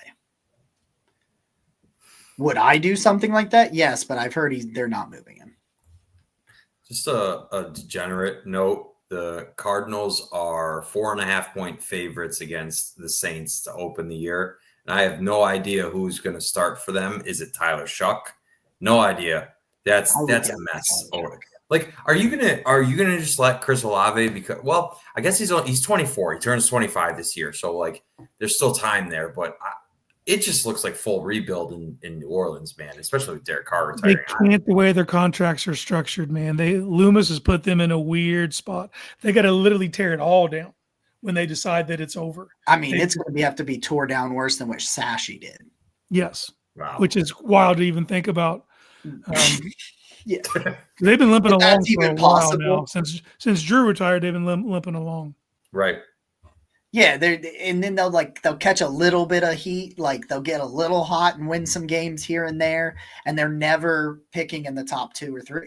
Would I do something like that? Yes, but I've heard they're not moving him. Just a degenerate note. The Cardinals are 4.5-point favorites against the Saints to open the year. And I have no idea who's going to start for them. Is it Tyler Shuck? No idea. That's a mess. Like, are you gonna just let Chris Olave, because, well, I guess he's 24. He turns 25 this year, so like there's still time there. But it just looks like full rebuild in New Orleans, man. Especially with Derek Carr retiring. They can't, the way their contracts are structured, man. Loomis has put them in a weird spot. They got to literally tear it all down when they decide that it's over. I mean, it's going to have to be tore down worse than what Sashi did. Yes, wow. Which is wild to even think about. Yeah, they've been limping along for a while now. Since Drew retired, they've been limping along. Right. Yeah, and then they'll catch a little bit of heat, like they'll get a little hot and win some games here and there, and they're never picking in the top 2 or 3.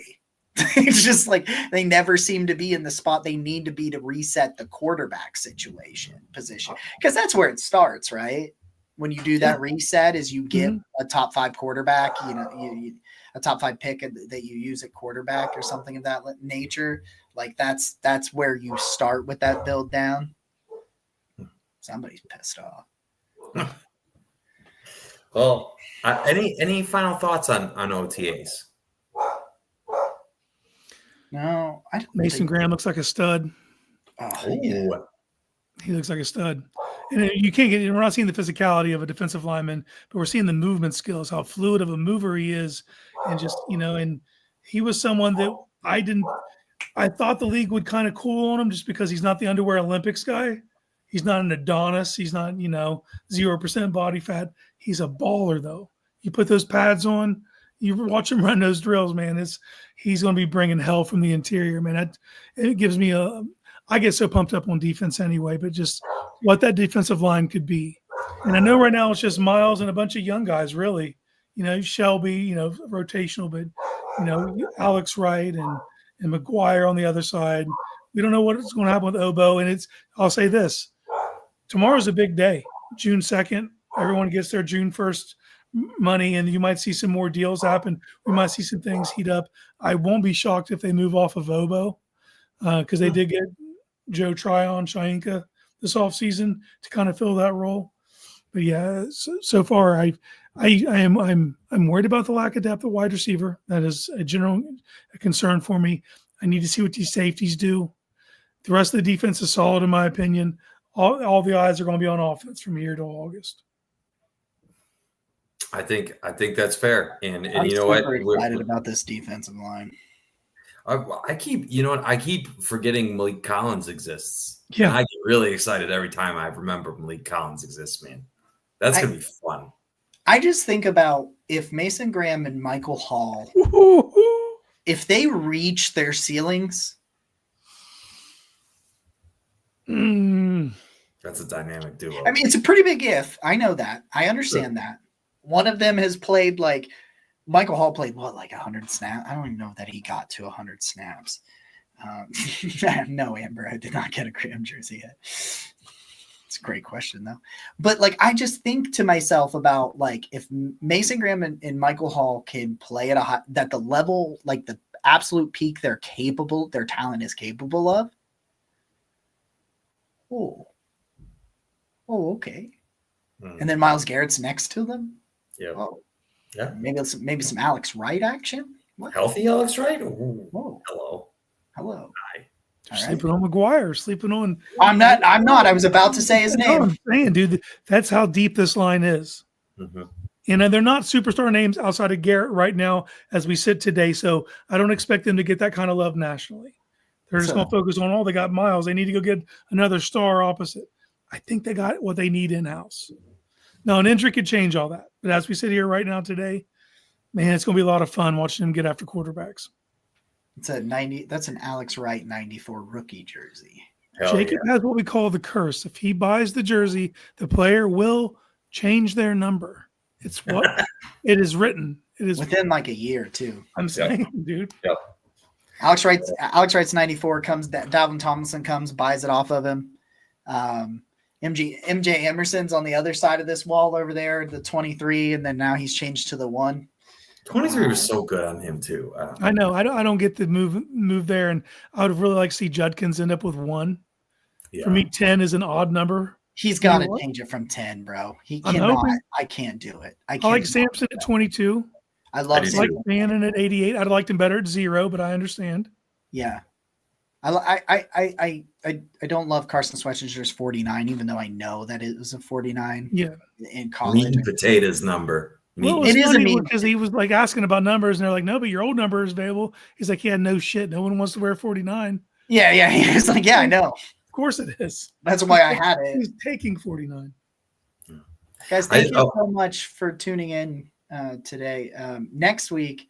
It's just like they never seem to be in the spot they need to be to reset the quarterback position, because that's where it starts, right? when you do that reset is you get Mm-hmm. a top 5 quarterback, a top 5 pick that you use at quarterback or something of that nature. Like that's where you start with that build down. Somebody's pissed off. Well, any final thoughts on OTAs? No, I don't Mason think. Graham looks like a stud. Oh, yeah. He looks like a stud. And you can't get, we're not seeing the physicality of a defensive lineman, but we're seeing the movement skills, how fluid of a mover he is. And just, and he was someone that I thought the league would kind of cool on him just because he's not the underwear Olympics guy. He's not an Adonis. He's not, 0% body fat. He's a baller though. You put those pads on, you watch him run those drills, man. He's going to be bringing hell from the interior, man. It gives me I get so pumped up on defense anyway, but just what that defensive line could be. And I know right now it's just Miles and a bunch of young guys, really. Shelby, rotational, but Alex Wright and McGuire on the other side. We don't know what's going to happen with Obo. And I'll say this: tomorrow's a big day, June 2nd. Everyone gets their June 1st money, and you might see some more deals happen. We might see some things heat up. I won't be shocked if they move off of Obo because they did get Joe Tryon, Shainka this offseason to kind of fill that role. But yeah, so far I'm worried about the lack of depth at wide receiver. That is a general concern for me. I need to see what these safeties do. The rest of the defense is solid in my opinion. All the eyes are going to be on offense from here to August. I think that's fair. And I'm you know what? super excited about this defensive line. I keep forgetting Malik Collins exists. Yeah. And I get really excited every time I remember Malik Collins exists, man. That's going to be fun. I just think about if Mason Graham and Michael Hall, if they reach their ceilings. That's a dynamic duo. I mean, it's a pretty big if. I know that. I understand that. One of them has played Michael Hall played like 100 snaps. I don't even know that he got to 100 snaps. No, Amber, I did not get a Graham jersey yet. It's a great question though. But I just think to myself about if Mason Graham and Michael Hall can play at that the level, the absolute peak their talent is capable of. Oh, okay. And then Myles Garrett's next to them. Yeah. Oh, yeah. Maybe some Alex Wright action. What? Healthy Alex Wright. Whoa. Hello. Hi. Sleeping on McGuire. Sleeping on. I'm not. I was about to say his name. I'm saying, dude, that's how deep this line is. Mm-hmm. They're not superstar names outside of Garrett right now as we sit today. So I don't expect them to get that kind of love nationally. They're just going to focus on, they got Miles. They need to go get another star opposite. I think they got what they need in-house. Now, an injury could change all that. But as we sit here right now today, man, it's going to be a lot of fun watching them get after quarterbacks. It's a 90. That's an Alex Wright 94 rookie jersey. Jacob has what we call the curse. If he buys the jersey, the player will change their number. It's what it is written. It is within a year too. I'm saying, dude. Yep. Alex Wright's 94 comes. Dalvin Tomlinson comes, buys it off of him. MJ Emerson's on the other side of this wall over there, the 23, and then now he's changed to the 1. 23 was so good on him too. I know. I don't get the move there, and I would really like to see Judkins end up with 1. Yeah. For me, 10 is an odd number. He's got to change it from 10, bro. He cannot. I can't do it. I like Sampson at 22. I like Bannon at 88. I'd liked him better at 0, but I understand. Yeah. I don't love Carson Schwarzenegger's 49, even though I know that it was a 49. Yeah. In college. Mean potatoes number. Well, it is because he was asking about numbers, and they're like, "No, but your old number is available." He's like, "Yeah, no shit. No one wants to wear 49." Yeah. He was like, "Yeah, I know. Of course it is. That's why I had it." He's taking 49. Guys, thank you so much for tuning in today. Next week,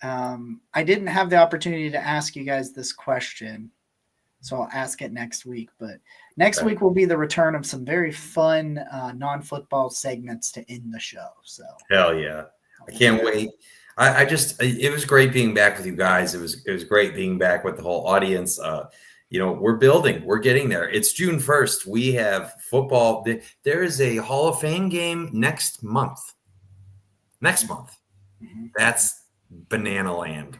I didn't have the opportunity to ask you guys this question, so I'll ask it next week. But next week will be the return of some very fun non-football segments to end the show. So hell yeah, I can't wait. It was great being back with you guys. It was great being back with the whole audience. we're building. We're getting there. It's June 1st. We have football. There is a Hall of Fame game next month. That's banana land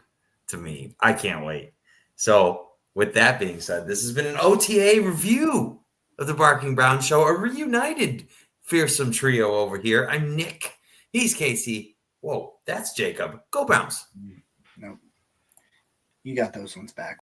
to me. I can't wait. So with that being said, this has been an OTA review of the Barking Brown Show, a reunited fearsome trio over here. I'm Nick. He's Casey. Whoa, that's Jacob. Go Browns. Nope. You got those ones back.